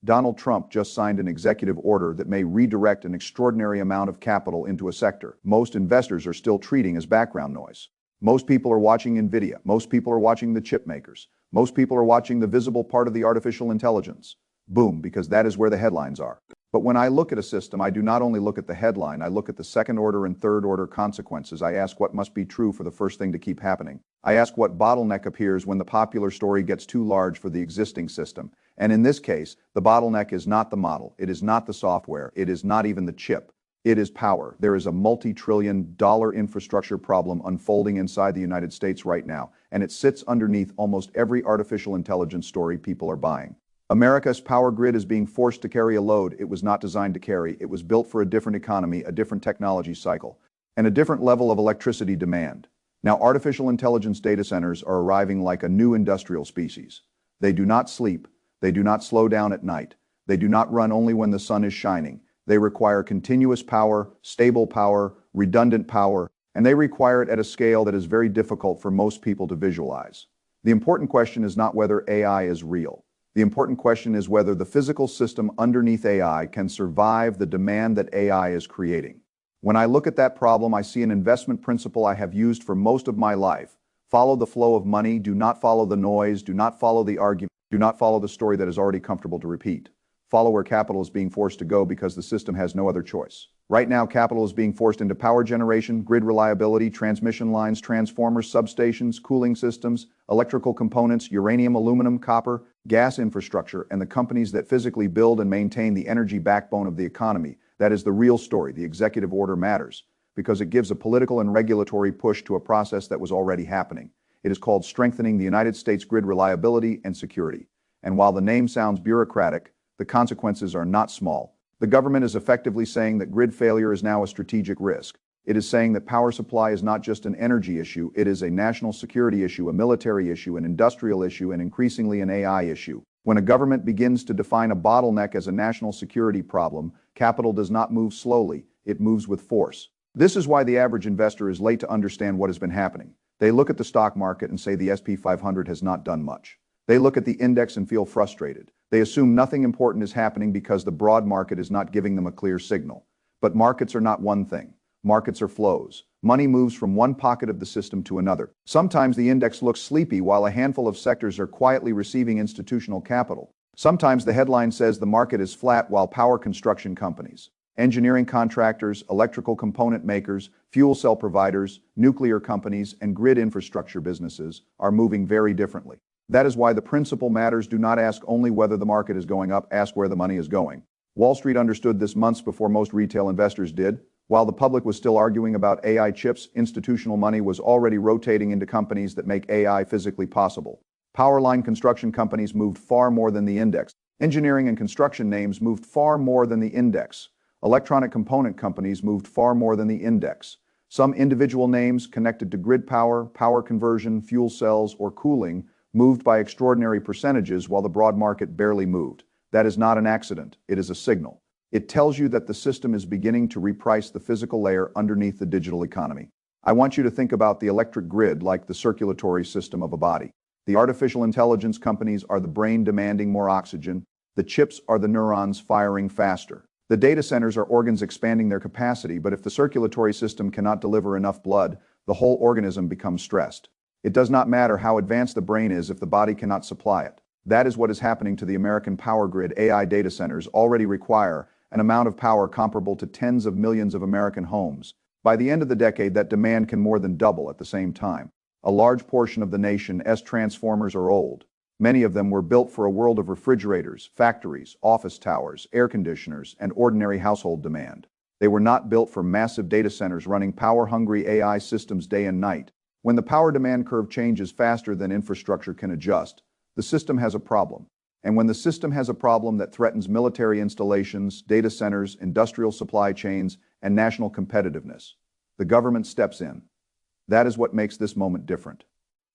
Donald Trump just signed an executive order that may redirect an extraordinary amount of capital into a sector most investors are still treating as background noise. Most people are watching Nvidia. Most people are watching the chip makers. Most people are watching the visible part of the artificial intelligence. Boom, because that is where the headlines are. But when I look at a system, I do not only look at the headline, I look at the second order and third order consequences. I ask what must be true for the first thing to keep happening. I ask what bottleneck appears when the popular story gets too large for the existing system. And in this case, the bottleneck is not the model. It is not the software. It is not even the chip. It is power. There is a multi-trillion-dollar infrastructure problem unfolding inside the United States right now, and it sits underneath almost every artificial intelligence story people are buying. America's power grid is being forced to carry a load it was not designed to carry. It was built for a different economy, a different technology cycle, and a different level of electricity demand. Now, artificial intelligence data centers are arriving like a new industrial species. They do not sleep. They do not slow down at night. They do not run only when the sun is shining. They require continuous power, stable power, redundant power, and they require it at a scale that is very difficult for most people to visualize. The important question is not whether AI is real. The important question is whether the physical system underneath AI can survive the demand that AI is creating. When I look at that problem, I see an investment principle I have used for most of my life. Follow the flow of money, do not follow the noise, do not follow the argument, do not follow the story that is already comfortable to repeat. Follow where capital is being forced to go because the system has no other choice. Right now, capital is being forced into power generation, grid reliability, transmission lines, transformers, substations, cooling systems, electrical components, uranium, aluminum, copper, gas infrastructure, and the companies that physically build and maintain the energy backbone of the economy. That is the real story. The executive order matters because it gives a political and regulatory push to a process that was already happening. It is called strengthening the United States grid reliability and security. And while the name sounds bureaucratic, the consequences are not small. The government is effectively saying that grid failure is now a strategic risk. It is saying that power supply is not just an energy issue, it is a national security issue, a military issue, an industrial issue, and increasingly an AI issue. When a government begins to define a bottleneck as a national security problem, capital does not move slowly, it moves with force. This is why the average investor is late to understand what has been happening. They look at the stock market and say the S&P 500 has not done much. They look at the index and feel frustrated. They assume nothing important is happening because the broad market is not giving them a clear signal. But markets are not one thing. Markets are flows. Money moves from one pocket of the system to another. Sometimes the index looks sleepy while a handful of sectors are quietly receiving institutional capital. Sometimes the headline says the market is flat while power construction companies, engineering contractors, electrical component makers, fuel cell providers, nuclear companies, and grid infrastructure businesses are moving very differently. That is why the principle matters. Do not ask only whether the market is going up, ask where the money is going. Wall Street understood this months before most retail investors did. While the public was still arguing about AI chips, institutional money was already rotating into companies that make AI physically possible. Power line construction companies moved far more than the index. Engineering and construction names moved far more than the index. Electronic component companies moved far more than the index. Some individual names connected to grid power, power conversion, fuel cells, or cooling moved by extraordinary percentages while the broad market barely moved. That is not an accident. It is a signal. It tells you that the system is beginning to reprice the physical layer underneath the digital economy. I want you to think about the electric grid like the circulatory system of a body. The artificial intelligence companies are the brain demanding more oxygen. The chips are the neurons firing faster. The data centers are organs expanding their capacity, but if the circulatory system cannot deliver enough blood, the whole organism becomes stressed. It does not matter how advanced the brain is if the body cannot supply it. That is what is happening to the American power grid. AI data centers already require an amount of power comparable to tens of millions of American homes. By the end of the decade, that demand can more than double at the same time. A large portion of the nation's transformers are old. Many of them were built for a world of refrigerators, factories, office towers, air conditioners, and ordinary household demand. They were not built for massive data centers running power-hungry AI systems day and night. When the power demand curve changes faster than infrastructure can adjust, the system has a problem. And when the system has a problem that threatens military installations, data centers, industrial supply chains, and national competitiveness, the government steps in. That is what makes this moment different.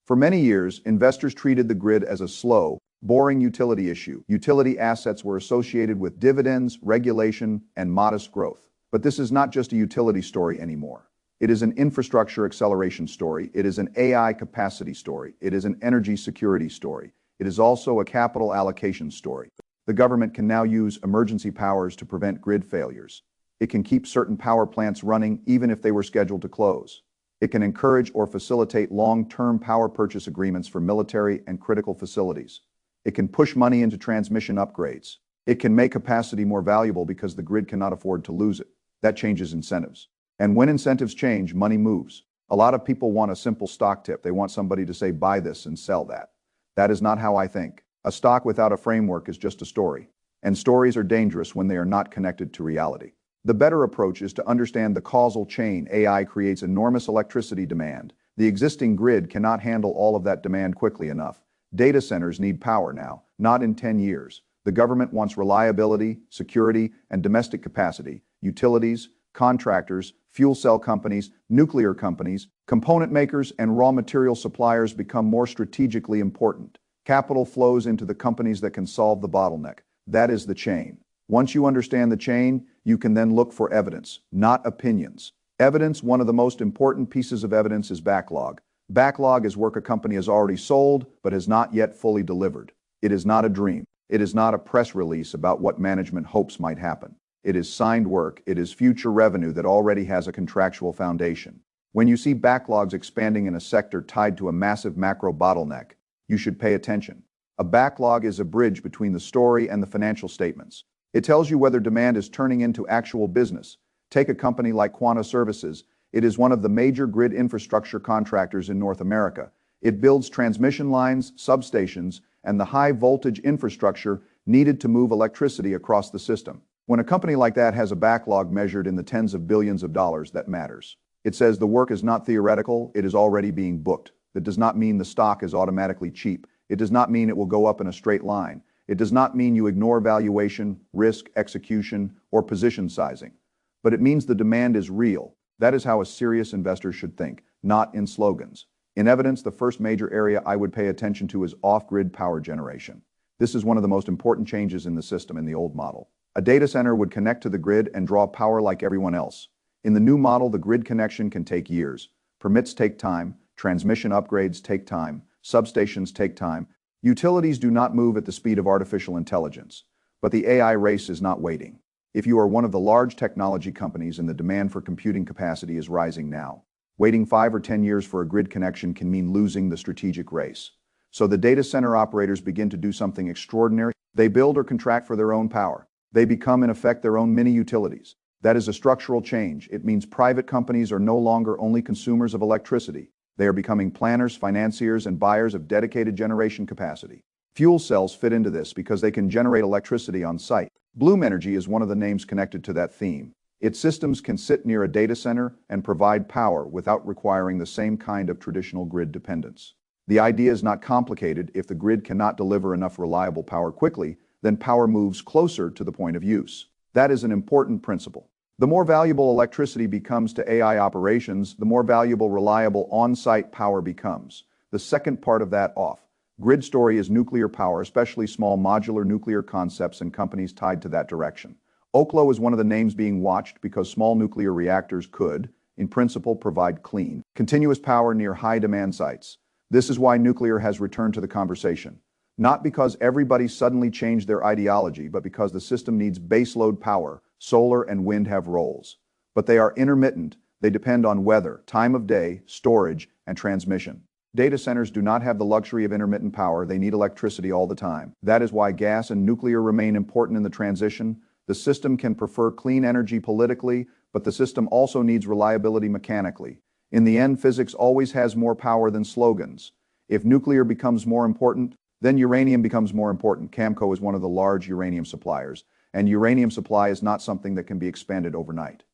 For many years, investors treated the grid as a slow, boring utility issue. Utility assets were associated with dividends, regulation, and modest growth. But this is not just a utility story anymore. It is an infrastructure acceleration story. It is an AI capacity story. It is an energy security story. It is also a capital allocation story. The government can now use emergency powers to prevent grid failures. It can keep certain power plants running even if they were scheduled to close. It can encourage or facilitate long-term power purchase agreements for military and critical facilities. It can push money into transmission upgrades. It can make capacity more valuable because the grid cannot afford to lose it. That changes incentives. And when incentives change, money moves. A lot of people want a simple stock tip. They want somebody to say, buy this and sell that. That is not how I think. A stock without a framework is just a story. And stories are dangerous when they are not connected to reality. The better approach is to understand the causal chain. AI creates enormous electricity demand. The existing grid cannot handle all of that demand quickly enough. Data centers need power now, not in 10 years. The government wants reliability, security, and domestic capacity. Utilities, contractors, fuel cell companies, nuclear companies, component makers, and raw material suppliers become more strategically important. Capital flows into the companies that can solve the bottleneck. That is the chain. Once you understand the chain, you can then look for evidence, not opinions. Evidence, one of the most important pieces of evidence, is backlog. Backlog is work a company has already sold but has not yet fully delivered. It is not a dream. It is not a press release about what management hopes might happen. It is signed work. It is future revenue that already has a contractual foundation. When you see backlogs expanding in a sector tied to a massive macro bottleneck, you should pay attention. A backlog is a bridge between the story and the financial statements. It tells you whether demand is turning into actual business. Take a company like Quanta Services. It is one of the major grid infrastructure contractors in North America. It builds transmission lines, substations, and the high-voltage infrastructure needed to move electricity across the system. When a company like that has a backlog measured in the tens of billions of dollars, that matters. It says the work is not theoretical, it is already being booked. That does not mean the stock is automatically cheap. It does not mean it will go up in a straight line. It does not mean you ignore valuation, risk, execution, or position sizing. But it means the demand is real. That is how a serious investor should think, not in slogans. In evidence, the first major area I would pay attention to is off-grid power generation. This is one of the most important changes in the system in the old model. A data center would connect to the grid and draw power like everyone else. In the new model, the grid connection can take years. Permits take time, transmission upgrades take time, substations take time. Utilities do not move at the speed of artificial intelligence. But the AI race is not waiting. If you are one of the large technology companies and the demand for computing capacity is rising now, waiting 5 or 10 years for a grid connection can mean losing the strategic race. So the data center operators begin to do something extraordinary. They build or contract for their own power. They become, in effect, their own mini utilities. That is a structural change. It means private companies are no longer only consumers of electricity. They are becoming planners, financiers, and buyers of dedicated generation capacity. Fuel cells fit into this because they can generate electricity on site. Bloom Energy is one of the names connected to that theme. Its systems can sit near a data center and provide power without requiring the same kind of traditional grid dependence. The idea is not complicated. If the grid cannot deliver enough reliable power quickly, then power moves closer to the point of use. That is an important principle. The more valuable electricity becomes to AI operations, the more valuable reliable on-site power becomes. The second part of that off-grid story is nuclear power, especially small modular nuclear concepts and companies tied to that direction. Oklo is one of the names being watched because small nuclear reactors could, in principle, provide clean, continuous power near high-demand sites. This is why nuclear has returned to the conversation. Not because everybody suddenly changed their ideology, but because the system needs baseload power. Solar and wind have roles. But they are intermittent. They depend on weather, time of day, storage, and transmission. Data centers do not have the luxury of intermittent power. They need electricity all the time. That is why gas and nuclear remain important in the transition. The system can prefer clean energy politically, but the system also needs reliability mechanically. In the end, physics always has more power than slogans. If nuclear becomes more important, then uranium becomes more important. Camco is one of the large uranium suppliers, and uranium supply is not something that can be expanded overnight.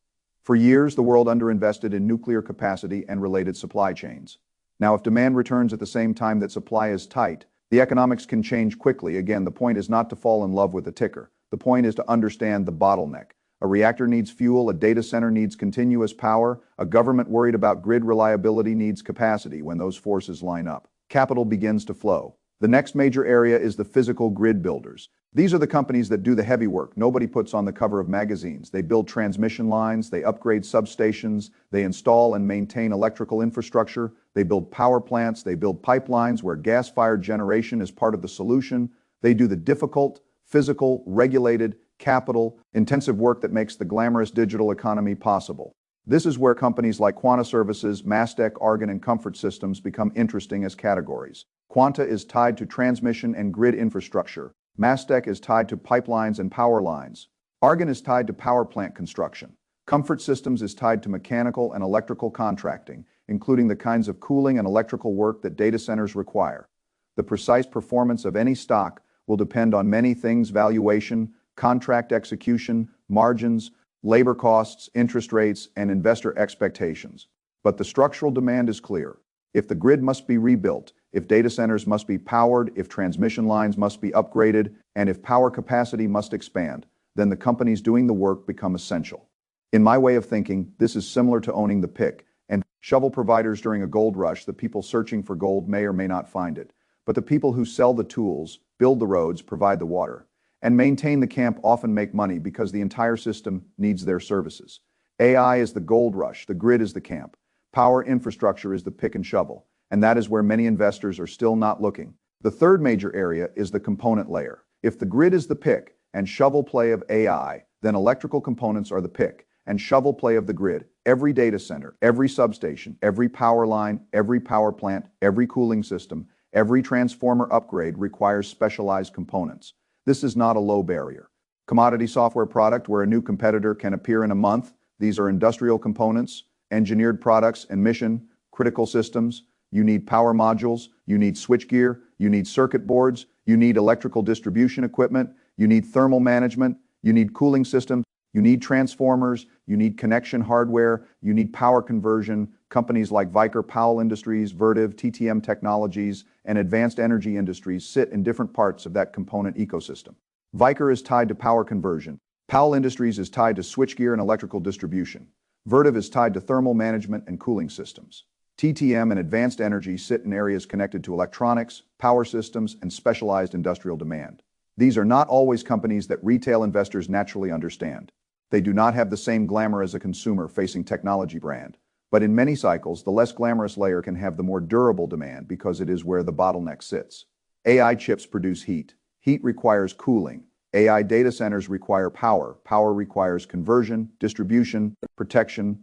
For years, the world underinvested in nuclear capacity and related supply chains. Now, if demand returns at the same time that supply is tight, the economics can change quickly. Again, the point is not to fall in love with the ticker. The point is to understand the bottleneck. A reactor needs fuel, a data center needs continuous power, a government worried about grid reliability needs capacity. When those forces line up, capital begins to flow. The next major area is the physical grid builders. These are the companies that do the heavy work. Nobody puts on the cover of magazines. They build transmission lines, they upgrade substations, they install and maintain electrical infrastructure, they build power plants, they build pipelines where gas-fired generation is part of the solution. They do the difficult physical, regulated, capital-intensive work that makes the glamorous digital economy possible. This is where companies like Quanta Services, Mastech, Argon, and Comfort Systems become interesting as categories. Quanta is tied to transmission and grid infrastructure. Mastech is tied to pipelines and power lines. Argon is tied to power plant construction. Comfort Systems is tied to mechanical and electrical contracting, including the kinds of cooling and electrical work that data centers require. The precise performance of any stock will depend on many things: valuation, contract execution, margins, labor costs, interest rates, and investor expectations. But the structural demand is clear. If the grid must be rebuilt, if data centers must be powered, if transmission lines must be upgraded, and if power capacity must expand, then the companies doing the work become essential. In my way of thinking, this is similar to owning the pick and shovel providers during a gold rush. The people searching for gold may or may not find it, but the people who sell the tools, build the roads, provide the water, and maintain the camp often make money because the entire system needs their services. AI is the gold rush, the grid is the camp, power infrastructure is the pick and shovel, and that is where many investors are still not looking. The third major area is the component layer. If the grid is the pick and shovel play of AI, then electrical components are the pick and shovel play of the grid. Every data center, every substation, every power line, every power plant, every cooling system, every transformer upgrade requires specialized components. This is not a low barrier. Commodity software product where a new competitor can appear in a month. These are industrial components, engineered products, and mission critical systems. You need power modules, you need switchgear, you need circuit boards, you need electrical distribution equipment, you need thermal management, you need cooling systems, you need transformers, you need connection hardware, you need power conversion. Companies like Viker, Powell Industries, Vertiv, TTM Technologies, and Advanced Energy Industries sit in different parts of that component ecosystem. Viker is tied to power conversion. Powell Industries is tied to switchgear and electrical distribution. Vertiv is tied to thermal management and cooling systems. TTM and Advanced Energy sit in areas connected to electronics, power systems, and specialized industrial demand. These are not always companies that retail investors naturally understand. They do not have the same glamour as a consumer-facing technology brand. But in many cycles, the less glamorous layer can have the more durable demand because it is where the bottleneck sits. AI chips produce heat. Heat requires cooling. AI data centers require power. Power requires conversion, distribution, protection,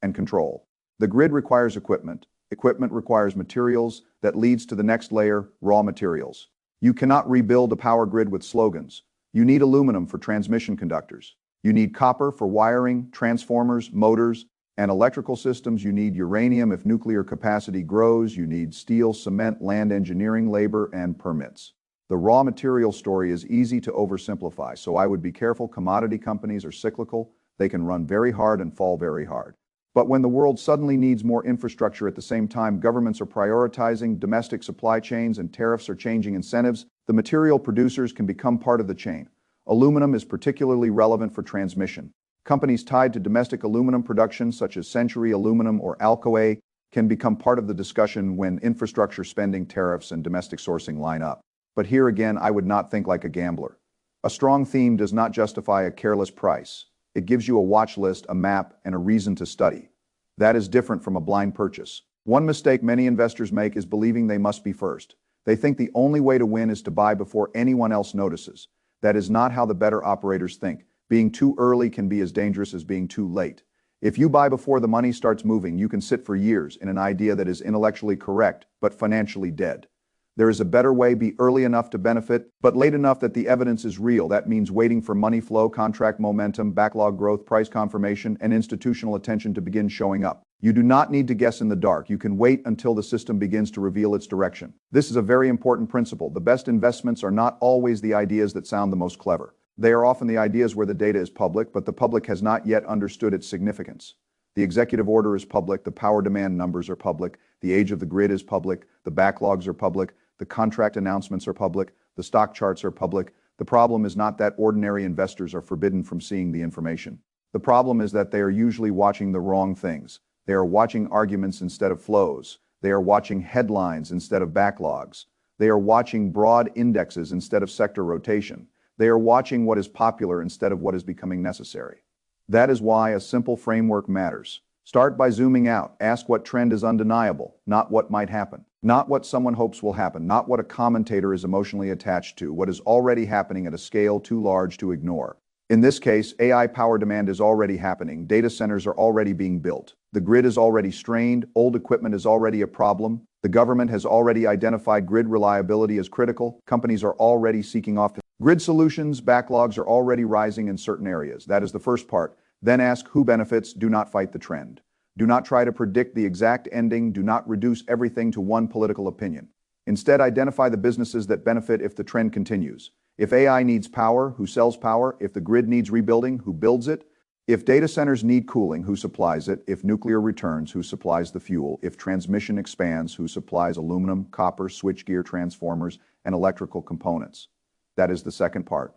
and control. The grid requires equipment. Equipment requires materials that leads to the next layer, raw materials. You cannot rebuild a power grid with slogans. You need aluminum for transmission conductors. You need copper for wiring, transformers, motors, and electrical systems. You need uranium if nuclear capacity grows. You need steel, cement, land engineering, labor, and permits. The raw material story is easy to oversimplify, so I would be careful. Commodity companies are cyclical. They can run very hard and fall very hard. But when the world suddenly needs more infrastructure at the same time, governments are prioritizing domestic supply chains and tariffs are changing incentives, the material producers can become part of the chain. Aluminum is particularly relevant for transmission. Companies tied to domestic aluminum production, such as Century Aluminum or Alcoa, can become part of the discussion when infrastructure spending, tariffs, and domestic sourcing line up. But here again, I would not think like a gambler. A strong theme does not justify a careless price. It gives you a watch list, a map, and a reason to study. That is different from a blind purchase. One mistake many investors make is believing they must be first. They think the only way to win is to buy before anyone else notices. That is not how the better operators think. Being too early can be as dangerous as being too late. If you buy before the money starts moving, you can sit for years in an idea that is intellectually correct, but financially dead. There is a better way: be early enough to benefit, but late enough that the evidence is real. That means waiting for money flow, contract momentum, backlog growth, price confirmation, and institutional attention to begin showing up. You do not need to guess in the dark. You can wait until the system begins to reveal its direction. This is a very important principle. The best investments are not always the ideas that sound the most clever. They are often the ideas where the data is public, but the public has not yet understood its significance. The executive order is public, the power demand numbers are public, the age of the grid is public, the backlogs are public, the contract announcements are public, the stock charts are public. The problem is not that ordinary investors are forbidden from seeing the information. The problem is that they are usually watching the wrong things. They are watching arguments instead of flows. They are watching headlines instead of backlogs. They are watching broad indexes instead of sector rotation. They are watching what is popular instead of what is becoming necessary. That is why a simple framework matters. Start by zooming out. Ask what trend is undeniable, not what might happen. Not what someone hopes will happen, not what a commentator is emotionally attached to, what is already happening at a scale too large to ignore. In this case, AI power demand is already happening. Data centers are already being built. The grid is already strained. Old equipment is already a problem. The government has already identified grid reliability as critical. Companies are already seeking off grid solutions. Backlogs are already rising in certain areas. That is the first part. Then ask who benefits. Do not fight the trend. Do not try to predict the exact ending. Do not reduce everything to one political opinion. Instead, identify the businesses that benefit if the trend continues. If AI needs power, who sells power? If the grid needs rebuilding, who builds it? If data centers need cooling, who supplies it? If nuclear returns, who supplies the fuel? If transmission expands, who supplies aluminum, copper, switchgear, transformers, and electrical components? That is the second part.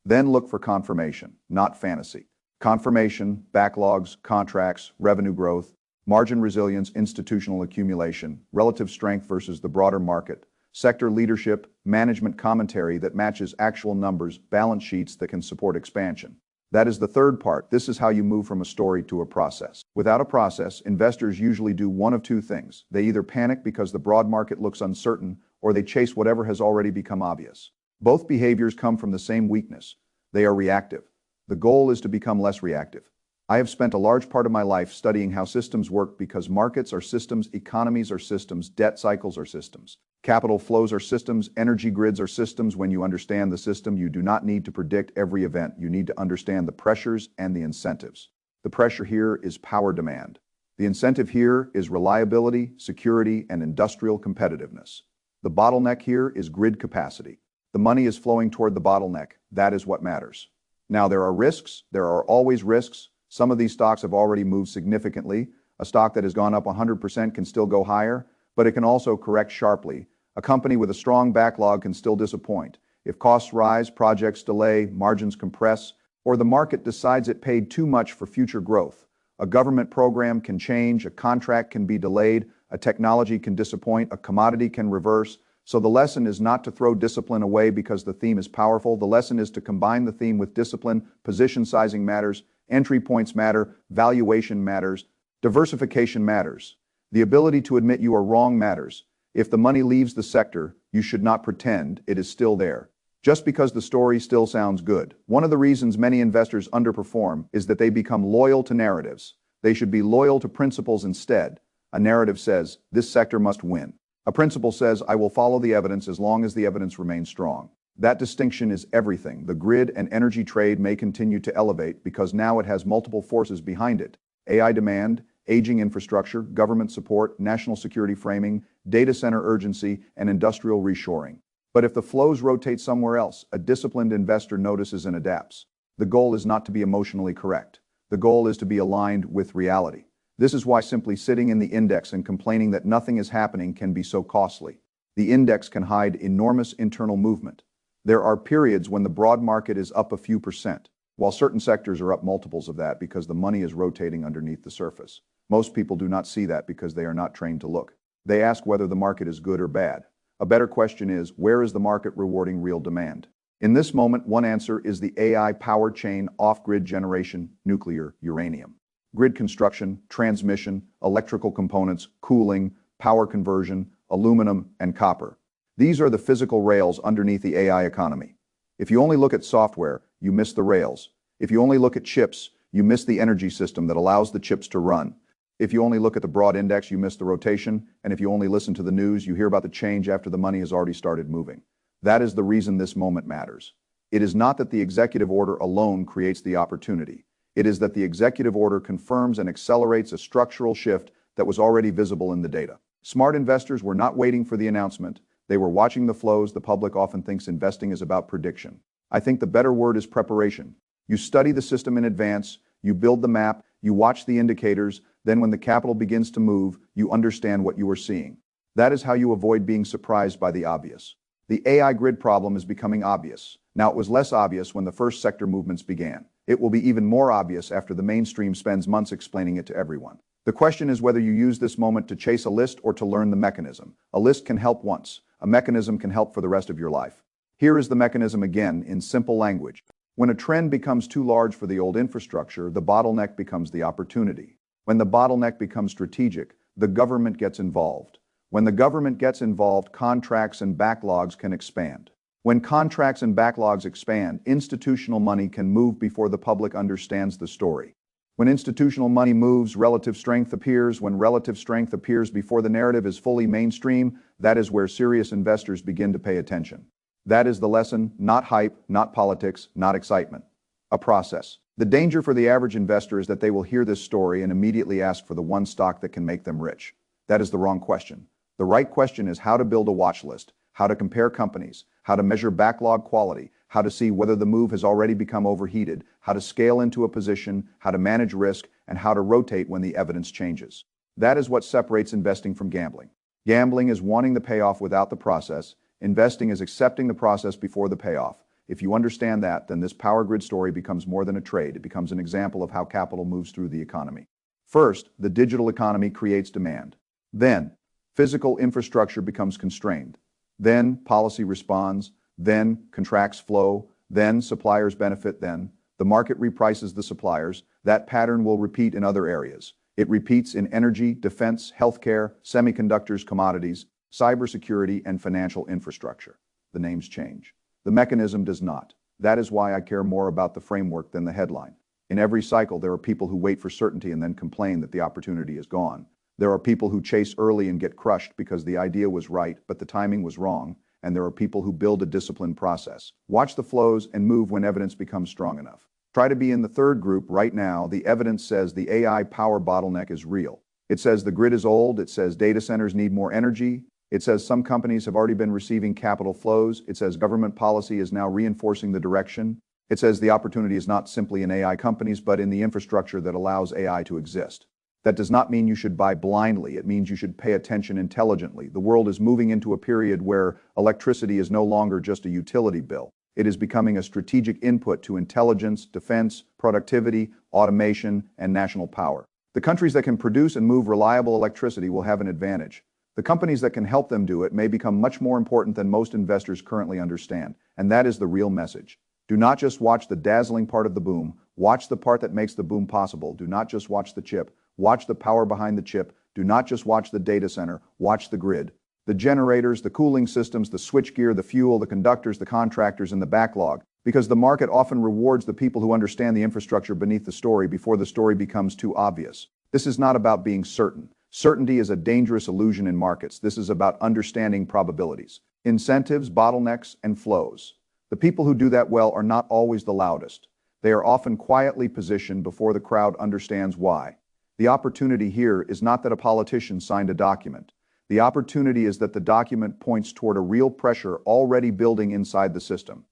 Then look for confirmation, not fantasy. Confirmation, backlogs, contracts, revenue growth, margin resilience, institutional accumulation, relative strength versus the broader market, sector leadership, management commentary that matches actual numbers, balance sheets that can support expansion. That is the third part. This is how you move from a story to a process. Without a process, investors usually do one of two things. They either panic because the broad market looks uncertain, or they chase whatever has already become obvious. Both behaviors come from the same weakness. They are reactive. The goal is to become less reactive. I have spent a large part of my life studying how systems work because markets are systems, economies are systems, debt cycles are systems. Capital flows are systems, energy grids are systems. When you understand the system, you do not need to predict every event. You need to understand the pressures and the incentives. The pressure here is power demand. The incentive here is reliability, security, and industrial competitiveness. The bottleneck here is grid capacity. The money is flowing toward the bottleneck. That is what matters. Now, there are risks. There are always risks. Some of these stocks have already moved significantly. A stock that has gone up 100% can still go higher, but it can also correct sharply. A company with a strong backlog can still disappoint. If costs rise, projects delay, margins compress, or the market decides it paid too much for future growth. A government program can change, a contract can be delayed, a technology can disappoint, a commodity can reverse. So the lesson is not to throw discipline away because the theme is powerful. The lesson is to combine the theme with discipline. Position sizing matters, entry points matter, valuation matters, diversification matters. The ability to admit you are wrong matters. If the money leaves the sector, you should not pretend it is still there, just because the story still sounds good. One of the reasons many investors underperform is that they become loyal to narratives. They should be loyal to principles instead. A narrative says, this sector must win. A principle says, I will follow the evidence as long as the evidence remains strong. That distinction is everything. The grid and energy trade may continue to elevate because now it has multiple forces behind it. AI demand, aging infrastructure, government support, national security framing, data center urgency, and industrial reshoring. But if the flows rotate somewhere else, a disciplined investor notices and adapts. The goal is not to be emotionally correct. The goal is to be aligned with reality. This is why simply sitting in the index and complaining that nothing is happening can be so costly. The index can hide enormous internal movement. There are periods when the broad market is up a few percent, while certain sectors are up multiples of that because the money is rotating underneath the surface. Most people do not see that because they are not trained to look. They ask whether the market is good or bad. A better question is, where is the market rewarding real demand? In this moment, one answer is the AI power chain, off-grid generation, nuclear, uranium. Grid construction, transmission, electrical components, cooling, power conversion, aluminum, and copper. These are the physical rails underneath the AI economy. If you only look at software, you miss the rails. If you only look at chips, you miss the energy system that allows the chips to run. If you only look at the broad index, you miss the rotation. And if you only listen to the news, you hear about the change after the money has already started moving. That is the reason this moment matters. It is not that the executive order alone creates the opportunity. It is that the executive order confirms and accelerates a structural shift that was already visible in the data. Smart investors were not waiting for the announcement. They were watching the flows. The public often thinks investing is about prediction. I think the better word is preparation. You study the system in advance, you build the map, you watch the indicators, then when the capital begins to move, you understand what you are seeing. That is how you avoid being surprised by the obvious. The AI grid problem is becoming obvious. Now, it was less obvious when the first sector movements began. It will be even more obvious after the mainstream spends months explaining it to everyone. The question is whether you use this moment to chase a list or to learn the mechanism. A list can help once. A mechanism can help for the rest of your life. Here is the mechanism again in simple language. When a trend becomes too large for the old infrastructure, the bottleneck becomes the opportunity. When the bottleneck becomes strategic, the government gets involved. When the government gets involved, contracts and backlogs can expand. When contracts and backlogs expand, institutional money can move before the public understands the story. When institutional money moves, relative strength appears. When relative strength appears before the narrative is fully mainstream, that is where serious investors begin to pay attention. That is the lesson, not hype, not politics, not excitement. A process. The danger for the average investor is that they will hear this story and immediately ask for the one stock that can make them rich. That is the wrong question. The right question is how to build a watch list, how to compare companies, how to measure backlog quality, how to see whether the move has already become overheated, how to scale into a position, how to manage risk, and how to rotate when the evidence changes. That is what separates investing from gambling. Gambling is wanting the payoff without the process. Investing is accepting the process before the payoff. If you understand that, then this power grid story becomes more than a trade. It becomes an example of how capital moves through the economy. First, the digital economy creates demand. Then, physical infrastructure becomes constrained. Then, policy responds. Then, contracts flow. Then, suppliers benefit. Then, the market reprices the suppliers. That pattern will repeat in other areas. It repeats in energy, defense, healthcare, semiconductors, commodities, cybersecurity, and financial infrastructure. The names change. The mechanism does not. That is why I care more about the framework than the headline. In every cycle, there are people who wait for certainty and then complain that the opportunity is gone. There are people who chase early and get crushed because the idea was right, but the timing was wrong. And there are people who build a disciplined process. Watch the flows and move when evidence becomes strong enough. Try to be in the third group right now. The evidence says the AI power bottleneck is real. It says the grid is old. It says data centers need more energy. It says some companies have already been receiving capital flows. It says government policy is now reinforcing the direction. It says the opportunity is not simply in AI companies, but in the infrastructure that allows AI to exist. That does not mean you should buy blindly. It means you should pay attention intelligently. The world is moving into a period where electricity is no longer just a utility bill. It is becoming a strategic input to intelligence, defense, productivity, automation, and national power. The countries that can produce and move reliable electricity will have an advantage. The companies that can help them do it may become much more important than most investors currently understand. And that is the real message. Do not just watch the dazzling part of the boom. Watch the part that makes the boom possible. Do not just watch the chip. Watch the power behind the chip. Do not just watch the data center. Watch the grid. The generators, the cooling systems, the switchgear, the fuel, the conductors, the contractors, and the backlog. Because the market often rewards the people who understand the infrastructure beneath the story before the story becomes too obvious. This is not about being certain. Certainty is a dangerous illusion in markets. This is about understanding probabilities, incentives, bottlenecks, and flows. The people who do that well are not always the loudest. They are often quietly positioned before the crowd understands why. The opportunity here is not that a politician signed a document. The opportunity is that the document points toward a real pressure already building inside the system.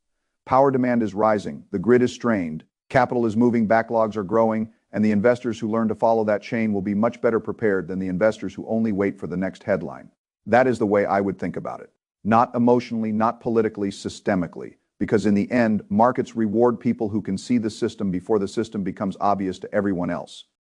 Power demand is rising, the grid is strained, capital is moving, backlogs are growing, and the investors who learn to follow that chain will be much better prepared than the investors who only wait for the next headline. That is the way I would think about it. Not emotionally, not politically, systemically. Because in the end, markets reward people who can see the system before the system becomes obvious to everyone else.